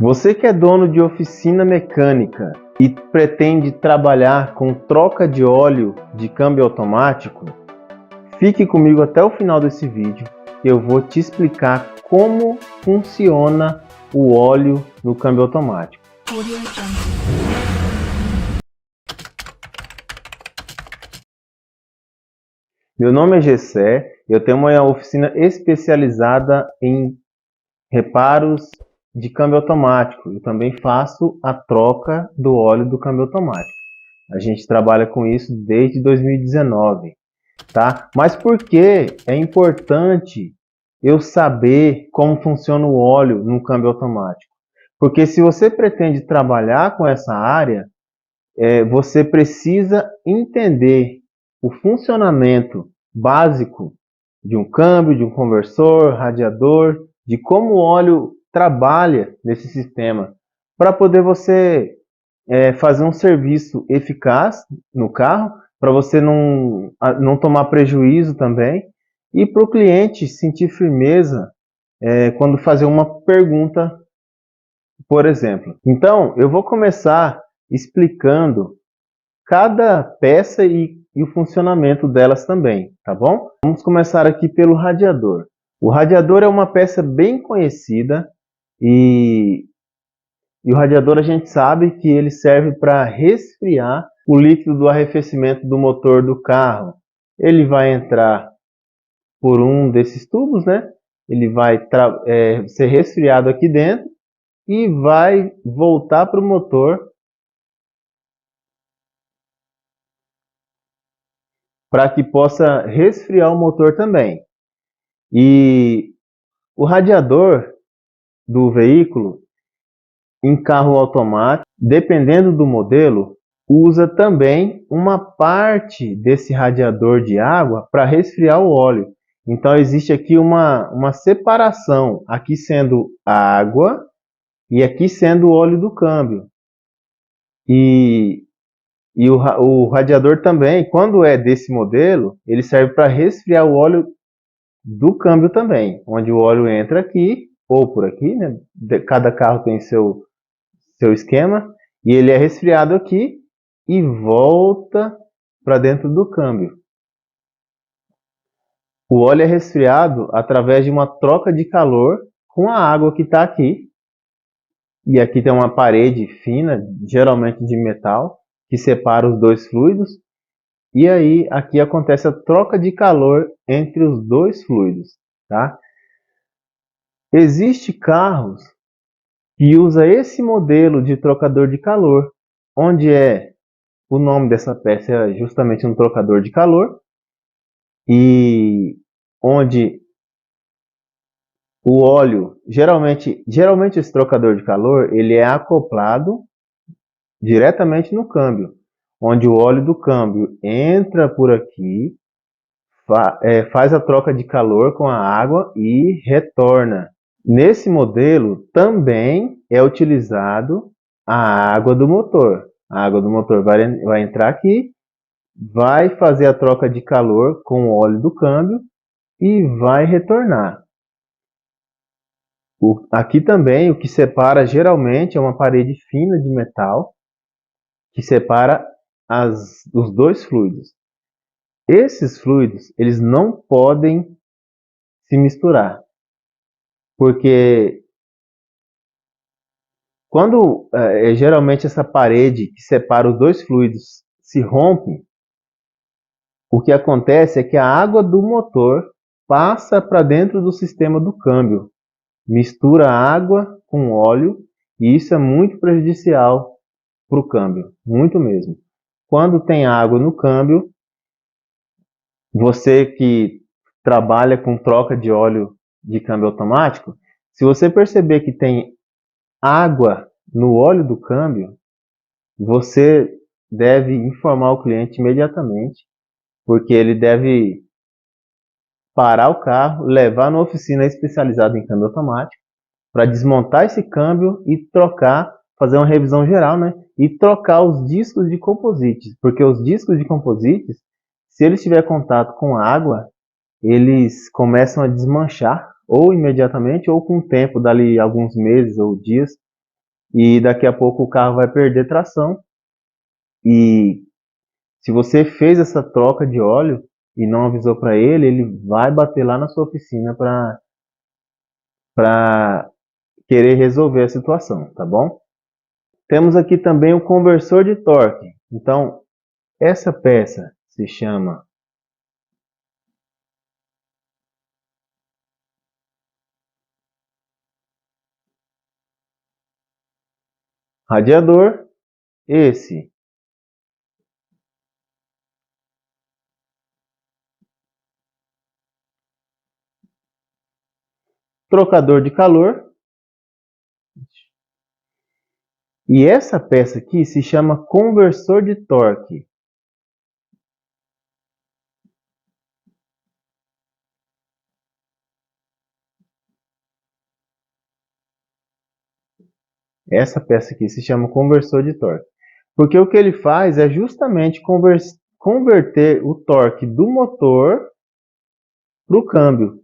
Você que é dono de oficina mecânica e pretende trabalhar com troca de óleo de câmbio automático, fique comigo até o final desse vídeo que eu vou te explicar como funciona o óleo no câmbio automático. Meu nome é Gessé, eu tenho uma oficina especializada em reparos de câmbio automático. Eu também faço a troca do óleo do câmbio automático. A gente trabalha com isso desde 2019, tá? Mas por que é importante eu saber como funciona o óleo no câmbio automático? Porque se você pretende trabalhar com essa área, você precisa entender o funcionamento básico de um câmbio, de um conversor, radiador, de como o óleo trabalha nesse sistema, para poder você fazer um serviço eficaz no carro, para você não tomar prejuízo também, e para o cliente sentir firmeza quando fazer uma pergunta, por exemplo. Então, eu vou começar explicando cada peça e o funcionamento delas também, tá bom? Vamos começar aqui pelo radiador. O radiador é uma peça bem conhecida e o radiador a gente sabe que ele serve para resfriar o líquido do arrefecimento do motor do carro. Ele vai entrar por um desses tubos, né? Ele vai ser resfriado aqui dentro e vai voltar para o motor para que possa resfriar o motor também. E o radiador do veículo em carro automático, dependendo do modelo, usa também uma parte desse radiador de água para resfriar o óleo. Então existe aqui uma separação, aqui sendo a água e aqui sendo o óleo do câmbio. E o radiador também, quando é desse modelo, ele serve para resfriar o óleo do câmbio também, onde o óleo entra aqui ou por aqui, né? Cada carro tem seu esquema, e ele é resfriado aqui e volta para dentro do câmbio. O óleo é resfriado através de uma troca de calor com a água que está aqui, e aqui tem uma parede fina, geralmente de metal, que separa os dois fluidos, e aí aqui acontece a troca de calor entre os dois fluidos, tá? Existem carros que usa esse modelo de trocador de calor, onde o nome dessa peça é justamente um trocador de calor, e onde o óleo, geralmente esse trocador de calor, ele é acoplado diretamente no câmbio, onde o óleo do câmbio entra por aqui, faz a troca de calor com a água e retorna. Nesse modelo também é utilizado a água do motor. A água do motor vai entrar aqui, vai fazer a troca de calor com o óleo do câmbio e vai retornar. Aqui também o que separa geralmente é uma parede fina de metal que separa os dois fluidos. Esses fluidos eles não podem se misturar, porque quando geralmente essa parede que separa os dois fluidos se rompe, o que acontece é que a água do motor passa para dentro do sistema do câmbio, mistura água com óleo, e isso é muito prejudicial para o câmbio, muito mesmo. Quando tem água no câmbio, você que trabalha com troca de óleo de câmbio automático, se você perceber que tem água no óleo do câmbio, você deve informar o cliente imediatamente, porque ele deve parar o carro, levar na oficina especializada em câmbio automático, para desmontar esse câmbio e trocar, fazer uma revisão geral, né? E trocar os discos de composites, porque os discos de composites, se eles tiverem contato com água, eles começam a desmanchar, ou imediatamente, ou com o tempo, dali alguns meses ou dias, e daqui a pouco o carro vai perder tração. E se você fez essa troca de óleo e não avisou para ele, ele vai bater lá na sua oficina para querer resolver a situação, tá bom? Temos aqui também o conversor de torque. Então, essa peça se chama radiador. Esse trocador de calor. E essa peça aqui se chama conversor de torque. Essa peça aqui se chama conversor de torque. Porque o que ele faz é justamente converter o torque do motor para o câmbio.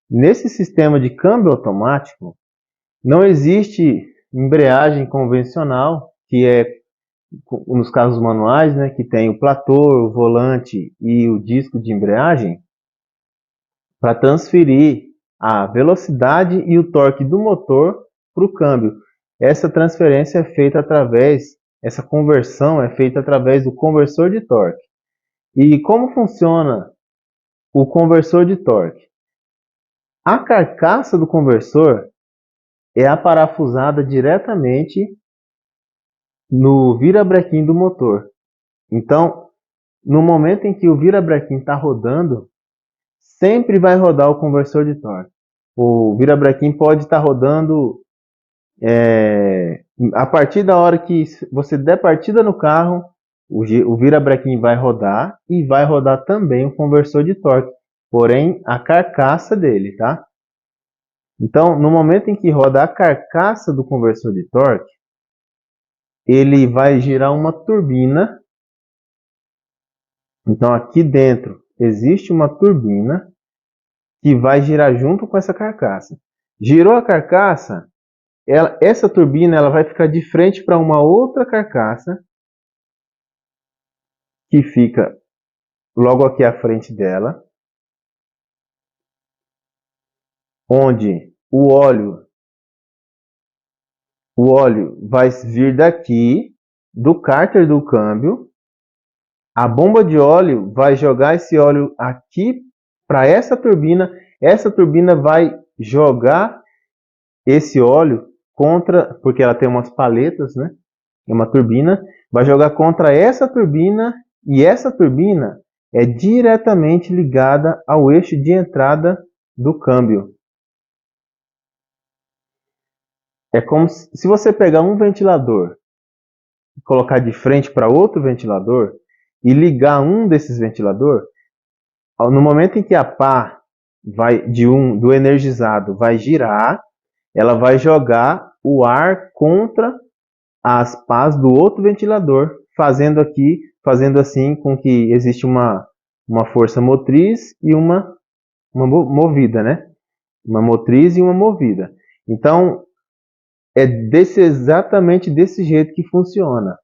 Nesse sistema de câmbio automático, não existe embreagem convencional, que é nos carros manuais, né, que tem o platô, o volante e o disco de embreagem, para transferir a velocidade e o torque do motor para o câmbio. Essa transferência é feita essa conversão é feita através do conversor de torque. E como funciona o conversor de torque? A carcaça do conversor é aparafusada diretamente no virabrequim do motor. Então, no momento em que o virabrequim está rodando, sempre vai rodar o conversor de torque. O virabrequim pode estar rodando a partir da hora que você der partida no carro, o virabrequim vai rodar e vai rodar também o conversor de torque, porém a carcaça dele, tá? Então, no momento em que roda a carcaça do conversor de torque, ele vai girar uma turbina. Então, aqui dentro existe uma turbina que vai girar junto com essa carcaça. Girou a carcaça, essa turbina ela vai ficar de frente para uma outra carcaça que fica logo aqui à frente dela, onde o óleo vai vir daqui do cárter do câmbio. A bomba de óleo vai jogar esse óleo aqui para essa turbina vai jogar esse óleo porque ela tem umas paletas, né? É uma turbina, vai jogar contra essa turbina, e essa turbina é diretamente ligada ao eixo de entrada do câmbio. É como se você pegar um ventilador e colocar de frente para outro ventilador e ligar um desses ventiladores, no momento em que a pá do energizado vai girar, ela vai jogar o ar contra as pás do outro ventilador, fazendo assim com que existe uma força motriz e uma movida, né? Uma motriz e uma movida. Então, é exatamente desse jeito que funciona.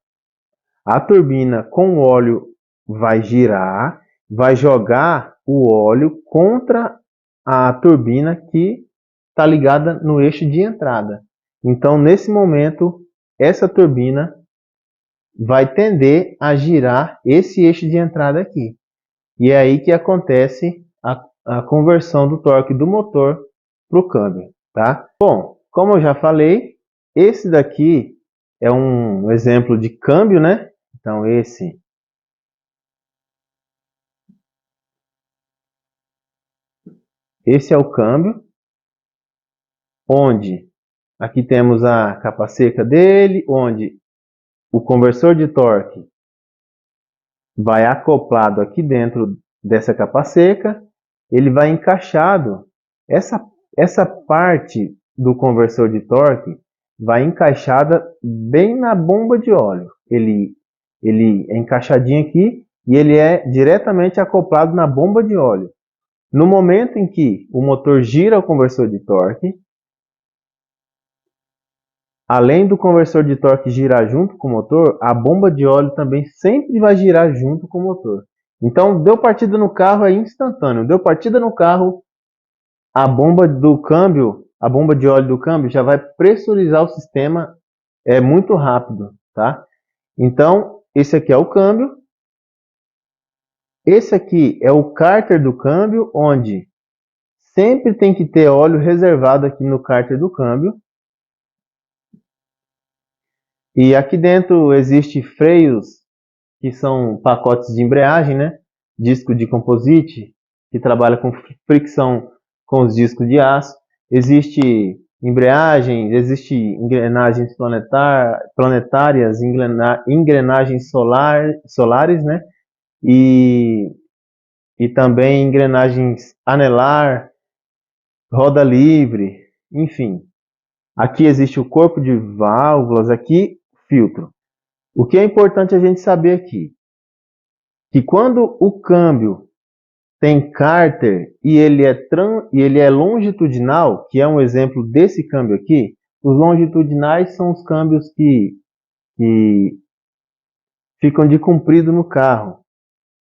A turbina com óleo vai girar, vai jogar o óleo contra a turbina que está ligada no eixo de entrada. Então, nesse momento, essa turbina vai tender a girar esse eixo de entrada aqui. E é aí que acontece a conversão do torque do motor para o câmbio, tá? Bom, como eu já falei, esse daqui é um exemplo de câmbio, né? Então esse é o câmbio, onde aqui temos a capa seca dele, onde o conversor de torque vai acoplado aqui dentro dessa capa seca, ele vai encaixado, essa parte do conversor de torque vai encaixada bem na bomba de óleo. Ele é encaixadinho aqui e ele é diretamente acoplado na bomba de óleo. No momento em que o motor gira o conversor de torque, além do conversor de torque girar junto com o motor, a bomba de óleo também sempre vai girar junto com o motor. Então, deu partida no carro é instantâneo. Deu partida no carro, a bomba do câmbio, a bomba de óleo do câmbio já vai pressurizar o sistema muito rápido, tá? Então, esse aqui é o câmbio. Esse aqui é o cárter do câmbio, onde sempre tem que ter óleo reservado aqui no cárter do câmbio. E aqui dentro existe freios, que são pacotes de embreagem, né? Disco de composite, que trabalha com fricção com os discos de aço. Existe embreagem, existe engrenagens planetárias, engrenagens solares, né? E também engrenagens anelar, roda livre, enfim. Aqui existe o corpo de válvulas, aqui filtro. O que é importante a gente saber aqui, que quando o câmbio tem cárter e ele é longitudinal, que é um exemplo desse câmbio aqui, os longitudinais são os câmbios que ficam de comprido no carro.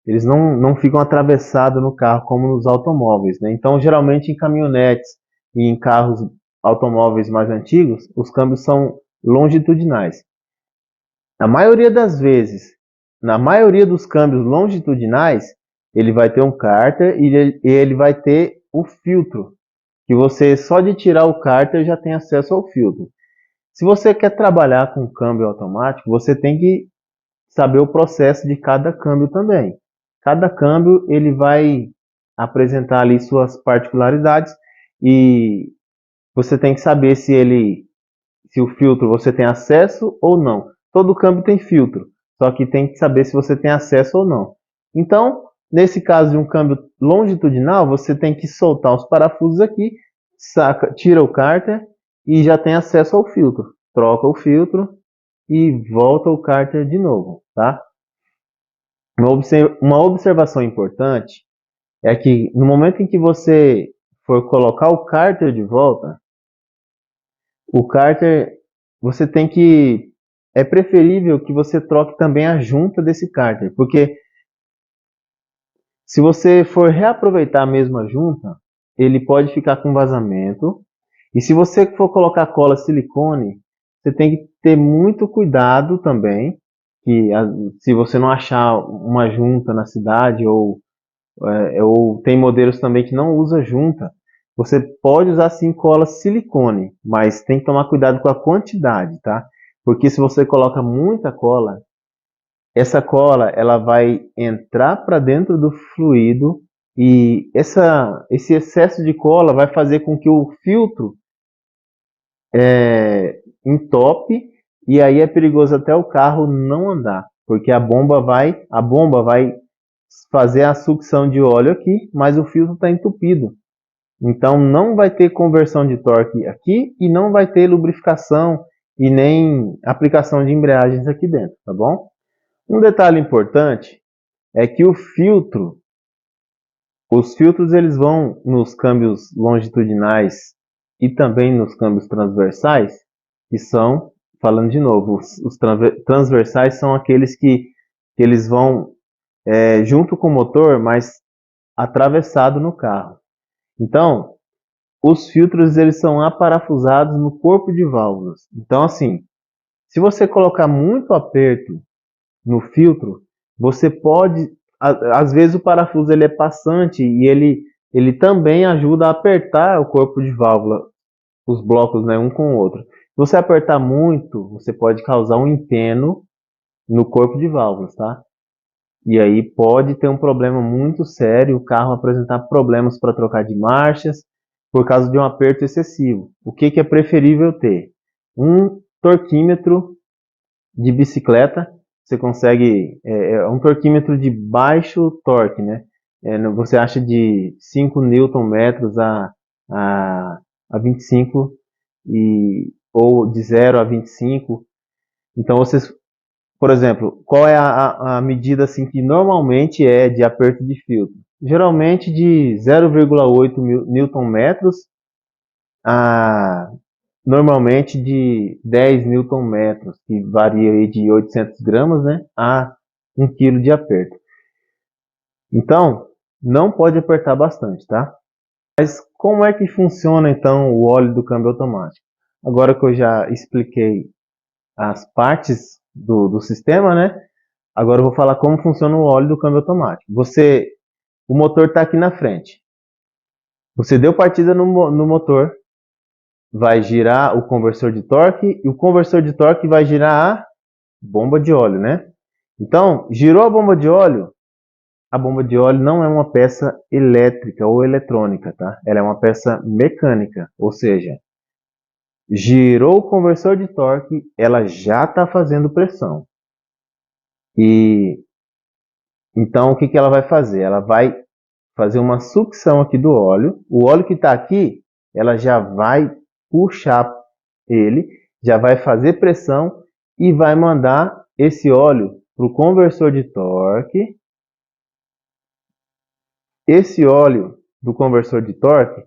Eles não ficam atravessados no carro como nos automóveis, né? Então, geralmente em caminhonetes e em carros automóveis mais antigos, os câmbios são longitudinais. Na maioria das vezes, na maioria dos câmbios longitudinais, ele vai ter um cárter e ele vai ter o filtro, que você só de tirar o cárter já tem acesso ao filtro. Se você quer trabalhar com câmbio automático, você tem que saber o processo de cada câmbio também. Cada câmbio ele vai apresentar ali suas particularidades e você tem que saber se o filtro você tem acesso ou não. Todo câmbio tem filtro, só que tem que saber se você tem acesso ou não. Então, nesse caso de um câmbio longitudinal, você tem que soltar os parafusos aqui, tira o cárter e já tem acesso ao filtro. Troca o filtro e volta o cárter de novo, tá? Uma observação importante é que no momento em que você for colocar o cárter de volta, o cárter, você tem que... É preferível que você troque também a junta desse cárter, porque se você for reaproveitar a mesma junta, ele pode ficar com vazamento. E se você for colocar cola silicone, você tem que ter muito cuidado também, que se você não achar uma junta na cidade ou tem modelos também que não usa junta, você pode usar sim cola silicone, mas tem que tomar cuidado com a quantidade, tá? Porque se você coloca muita cola, essa cola ela vai entrar para dentro do fluido e esse excesso de cola vai fazer com que o filtro entope e aí é perigoso até o carro não andar, porque a bomba vai fazer a sucção de óleo aqui, mas o filtro está entupido. Então não vai ter conversão de torque aqui e não vai ter lubrificação e nem aplicação de embreagens aqui dentro, tá bom? Um detalhe importante é que os filtros eles vão nos câmbios longitudinais e também nos câmbios transversais, que são, falando de novo, os transversais são aqueles que eles vão junto com o motor, mas atravessado no carro. Então, os filtros eles são aparafusados no corpo de válvulas. Então, assim, se você colocar muito aperto no filtro, você pode, às vezes o parafuso ele é passante e ele também ajuda a apertar o corpo de válvula, os blocos, né, um com o outro. Se você apertar muito, você pode causar um empeno no corpo de válvulas, tá? E aí pode ter um problema muito sério, o carro apresentar problemas para trocar de marchas por causa de um aperto excessivo. O que é preferível ter? Um torquímetro de bicicleta, você consegue, um torquímetro de baixo torque, né? Você acha de 5 Nm a 25 ou de 0 a 25. Então vocês, por exemplo, qual é a medida assim que normalmente é de aperto de filtro? Geralmente de 0,8 Nm a normalmente de 10 Nm, que varia aí de 800 gramas, né, a 1 kg de aperto. Então, não pode apertar bastante, tá? Mas como é que funciona então o óleo do câmbio automático? Agora que eu já expliquei as partes do sistema, né? Agora eu vou falar como funciona o óleo do câmbio automático. O motor está aqui na frente. Você deu partida no motor, vai girar o conversor de torque e o conversor de torque vai girar a bomba de óleo, né? Então, girou a bomba de óleo não é uma peça elétrica ou eletrônica, tá? Ela é uma peça mecânica, ou seja, girou o conversor de torque, ela já está fazendo pressão. E então o que ela vai fazer? Ela vai fazer uma sucção aqui do óleo. O óleo que está aqui, ela já vai puxar ele, já vai fazer pressão e vai mandar esse óleo para o conversor de torque. Esse óleo do conversor de torque,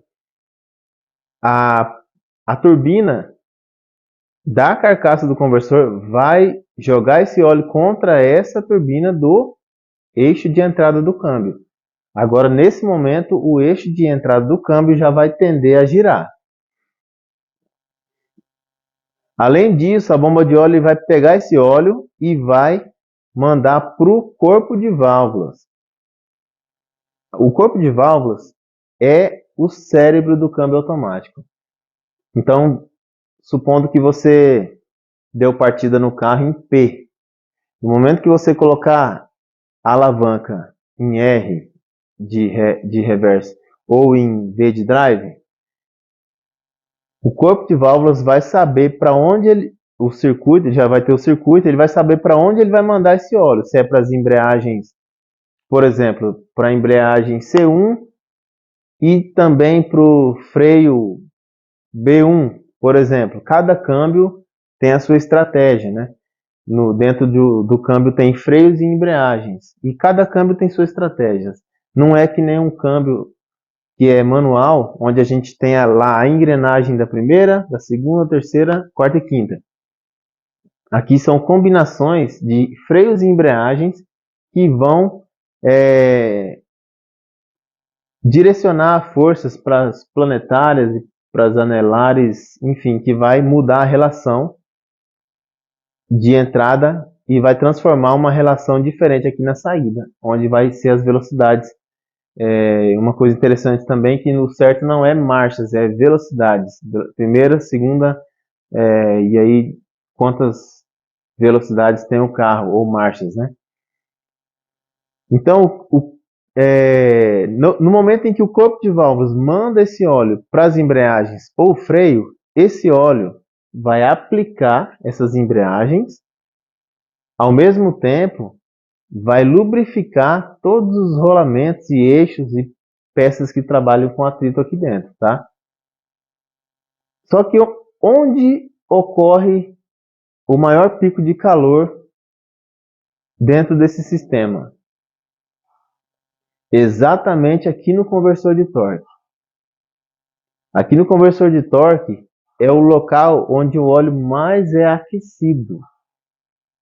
a turbina da carcaça do conversor vai jogar esse óleo contra essa turbina do eixo de entrada do câmbio. Agora, nesse momento, o eixo de entrada do câmbio já vai tender a girar. Além disso, a bomba de óleo vai pegar esse óleo e vai mandar para o corpo de válvulas. O corpo de válvulas é o cérebro do câmbio automático. Então, supondo que você deu partida no carro em P. No momento que você colocar a alavanca em R de reverse ou em V de drive, o corpo de válvulas vai saber para onde o circuito, já vai ter o circuito, ele vai saber para onde ele vai mandar esse óleo. Se é para as embreagens, por exemplo, para a embreagem C1 e também para o freio B1, por exemplo. Cada câmbio tem a sua estratégia, né? Dentro do câmbio tem freios e embreagens. E cada câmbio tem sua estratégia. Não é que nem um câmbio que é manual, onde a gente tem lá a engrenagem da primeira, da segunda, terceira, quarta e quinta. Aqui são combinações de freios e embreagens que vão direcionar forças para as planetárias e para as anelares, enfim, que vai mudar a relação de entrada e vai transformar uma relação diferente aqui na saída, onde vai ser as velocidades. Uma coisa interessante também é que no certo não é marchas, é velocidades. Primeira, segunda, e aí quantas velocidades tem o carro, ou marchas, né? Então, no momento em que o corpo de válvulas manda esse óleo para as embreagens ou freio, esse óleo vai aplicar essas embreagens, ao mesmo tempo vai lubrificar todos os rolamentos e eixos e peças que trabalham com atrito aqui dentro, tá? Só que onde ocorre o maior pico de calor dentro desse sistema? Exatamente aqui no conversor de torque. Aqui no conversor de torque é o local onde o óleo mais é aquecido.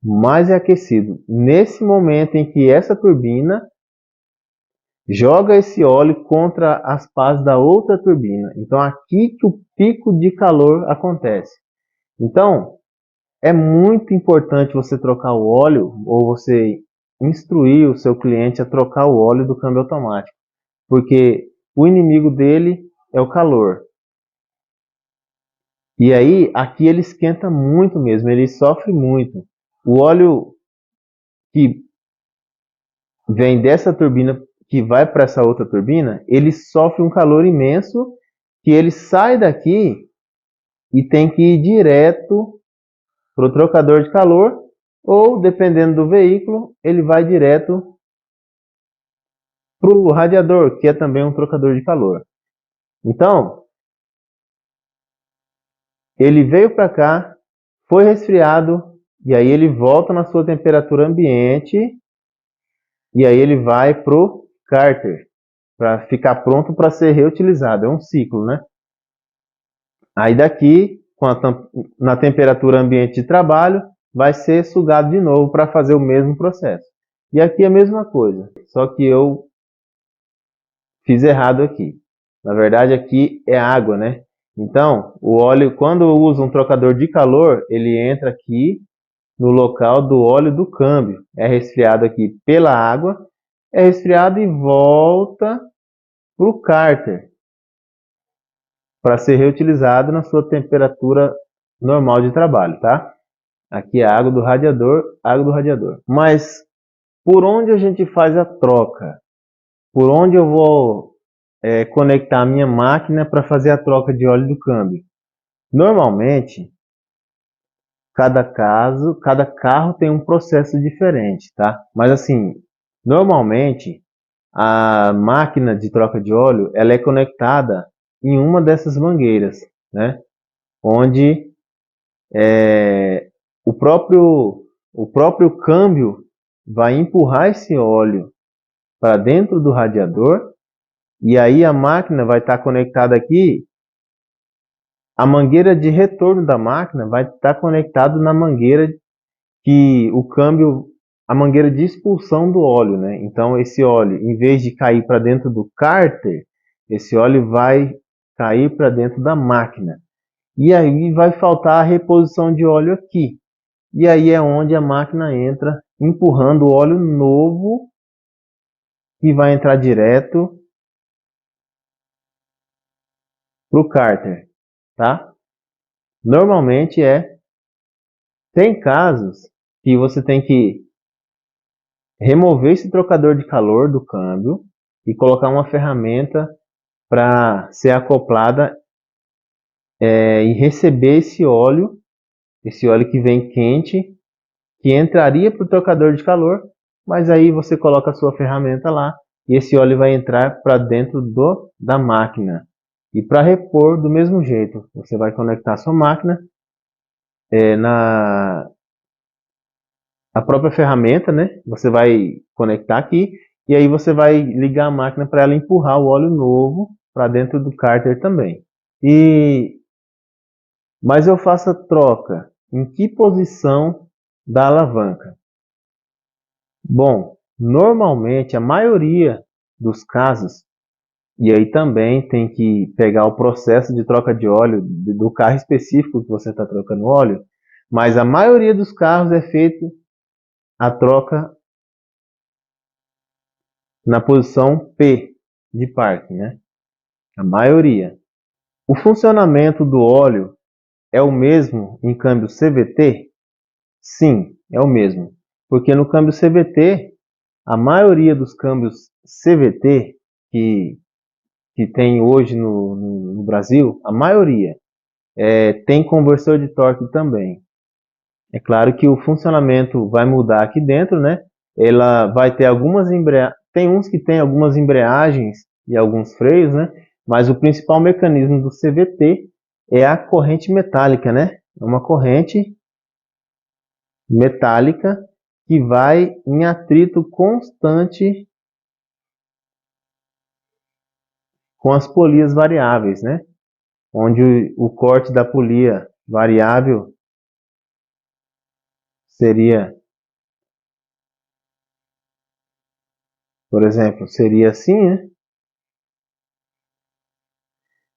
Mais é aquecido. Nesse momento em que essa turbina joga esse óleo contra as pás da outra turbina. Então, aqui que o pico de calor acontece. Então, é muito importante você trocar o óleo, ou você instruir o seu cliente a trocar o óleo do câmbio automático, porque o inimigo dele é o calor. E aí, aqui ele esquenta muito mesmo, ele sofre muito. O óleo que vem dessa turbina que vai para essa outra turbina, ele sofre um calor imenso, que ele sai daqui e tem que ir direto para o trocador de calor, ou dependendo do veículo, ele vai direto para o radiador, que é também um trocador de calor. Então, ele veio para cá, foi resfriado, e aí ele volta na sua temperatura ambiente, e aí ele vai para o cárter, para ficar pronto para ser reutilizado. É um ciclo, né? Aí daqui na temperatura ambiente de trabalho, vai ser sugado de novo para fazer o mesmo processo. E aqui é a mesma coisa, só que eu fiz errado aqui. Na verdade aqui é água, né? Então, o óleo, quando eu uso um trocador de calor, ele entra aqui no local do óleo do câmbio. É resfriado aqui pela água, é resfriado e volta para o cárter, para ser reutilizado na sua temperatura normal de trabalho, tá? Aqui é a água do radiador, água do radiador. Mas por onde a gente faz a troca? Por onde eu vou conectar a minha máquina para fazer a troca de óleo do câmbio? Normalmente, cada carro tem um processo diferente, tá? Mas assim, normalmente a máquina de troca de óleo ela é conectada em uma dessas mangueiras, né? Onde o próprio câmbio vai empurrar esse óleo para dentro do radiador e aí a máquina vai estar conectada aqui. A mangueira de retorno da máquina vai estar conectada na mangueira que o câmbio, a mangueira de expulsão do óleo, né? Então esse óleo, em vez de cair para dentro do cárter, esse óleo vai cair para dentro da máquina. E aí vai faltar a reposição de óleo aqui. E aí é onde a máquina entra empurrando o óleo novo que vai entrar direto para o cárter, tá? Normalmente tem casos que você tem que remover esse trocador de calor do câmbio e colocar uma ferramenta para ser acoplada e receber esse óleo que vem quente, que entraria para o trocador de calor, mas aí você coloca a sua ferramenta lá e esse óleo vai entrar para dentro da máquina. E para repor, do mesmo jeito, você vai conectar a sua máquina na a própria ferramenta, né? Você vai conectar aqui e aí você vai ligar a máquina para ela empurrar o óleo novo para dentro do cárter também. Mas eu faço a troca em que posição da alavanca? Bom, normalmente a maioria dos casos, e aí também tem que pegar o processo de troca de óleo do carro específico que você está trocando óleo, mas a maioria dos carros é feito a troca na posição P de parque, né? A maioria. O funcionamento do óleo é o mesmo em câmbio CVT? Sim, é o mesmo. Porque no câmbio CVT, a maioria dos câmbios CVT que tem hoje no Brasil, a maioria tem conversor de torque também. É claro que o funcionamento vai mudar aqui dentro, né? Ela vai ter algumas embreagens, tem uns que tem algumas embreagens e alguns freios, né? Mas o principal mecanismo do CVT é a corrente metálica, né? É uma corrente metálica que vai em atrito constante com as polias variáveis, né? Onde o corte da polia variável seria, por exemplo, seria assim, né?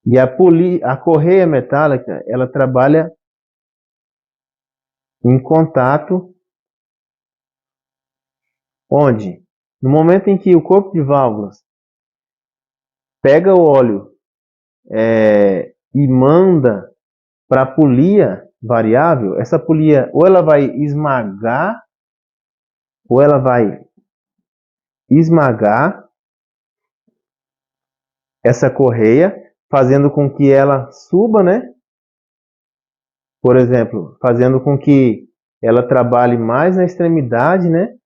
E a correia metálica, ela trabalha em contato onde, no momento em que o corpo de válvulas pega o óleo e manda para a polia variável, essa polia ou ela vai esmagar, ou ela vai esmagar essa correia, fazendo com que ela suba, né? Por exemplo, fazendo com que ela trabalhe mais na extremidade, né?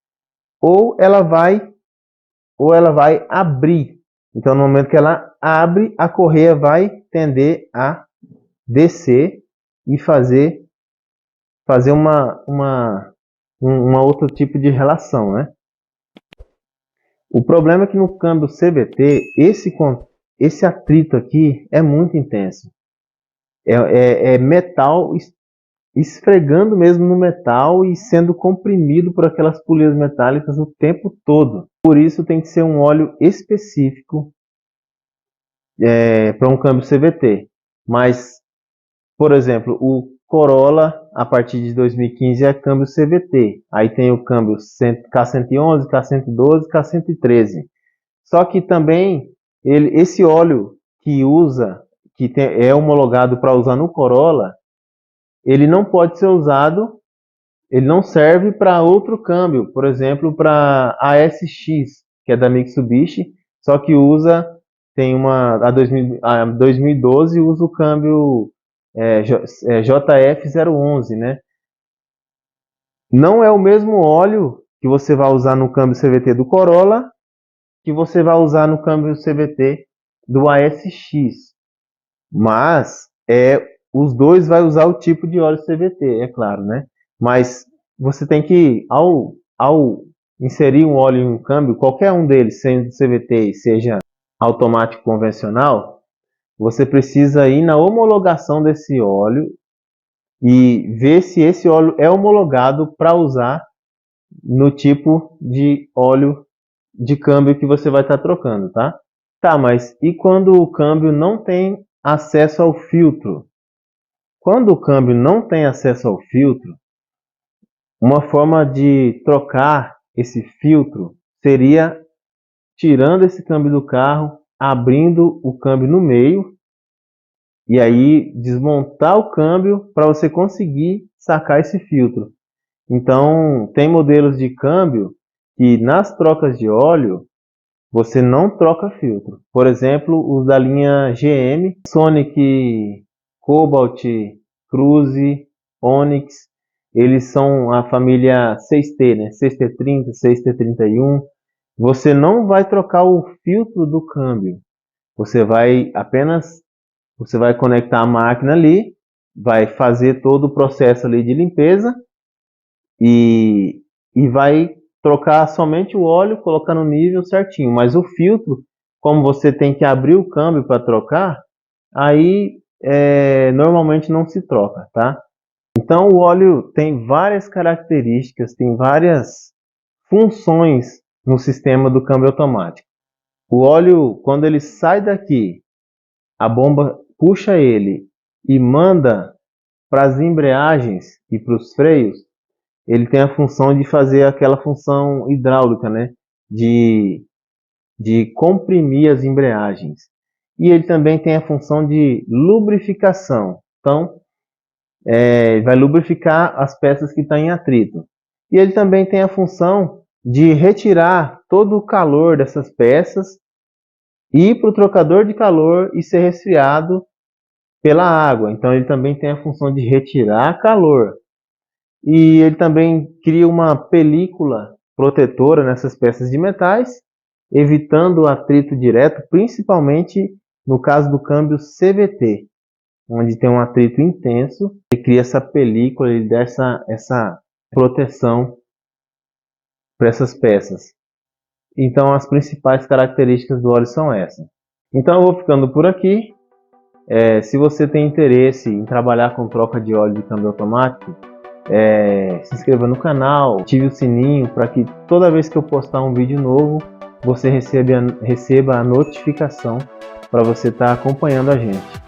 Ou ela vai abrir. Então, no momento que ela abre, a correia vai tender a descer e fazer uma outro tipo de relação, né? O problema é que no câmbio CVT, esse atrito aqui é muito intenso. É metal esfregando mesmo no metal e sendo comprimido por aquelas polias metálicas o tempo todo. Por isso tem que ser um óleo específico para um câmbio CVT. Mas, por exemplo, o Corolla, a partir de 2015, é câmbio CVT. Aí tem o câmbio K111, K112, K113. Só que também esse óleo que usa, é homologado para usar no Corolla, ele não pode ser usado, ele não serve para outro câmbio, por exemplo, para ASX, que é da Mitsubishi, só que tem a 2012 usa o câmbio JF011, né? Não é o mesmo óleo que você vai usar no câmbio CVT do Corolla que você vai usar no câmbio CVT do ASX, mas os dois vai usar o tipo de óleo CVT, é claro, né? Mas você tem que, ao inserir um óleo em um câmbio, qualquer um deles, sendo CVT e seja automático convencional, você precisa ir na homologação desse óleo e ver se esse óleo é homologado para usar no tipo de óleo de câmbio que você vai estar trocando, tá? Tá, mas e quando o câmbio não tem acesso ao filtro? Quando o câmbio não tem acesso ao filtro, uma forma de trocar esse filtro seria tirando esse câmbio do carro, abrindo o câmbio no meio e aí desmontar o câmbio para você conseguir sacar esse filtro. Então, tem modelos de câmbio que nas trocas de óleo você não troca filtro. Por exemplo, os da linha GM, Sonic, Cobalt, Cruze, Onix, eles são a família 6T, né? 6T30, 6T31. Você não vai trocar o filtro do câmbio. Você vai conectar a máquina ali, vai fazer todo o processo ali de limpeza e vai trocar somente o óleo, colocar no nível certinho. Mas o filtro, como você tem que abrir o câmbio para trocar, aí normalmente não se troca, tá? Então o óleo tem várias características, tem várias funções no sistema do câmbio automático. O óleo, quando ele sai daqui, a bomba puxa ele e manda para as embreagens e para os freios, ele tem a função de fazer aquela função hidráulica, né? De comprimir as embreagens. E ele também tem a função de lubrificação. Então, vai lubrificar as peças que estão em atrito. E ele também tem a função de retirar todo o calor dessas peças, ir para o trocador de calor e ser resfriado pela água. Então, ele também tem a função de retirar calor. E ele também cria uma película protetora nessas peças de metais, evitando o atrito direto, principalmente no caso do câmbio CVT, onde tem um atrito intenso. Ele cria essa película, ele dá essa proteção para essas peças. Então as principais características do óleo são essas. Então eu vou ficando por aqui. Se você tem interesse em trabalhar com troca de óleo de câmbio automático, se inscreva no canal, ative o sininho para que toda vez que eu postar um vídeo novo, você receba a notificação para você estar acompanhando a gente.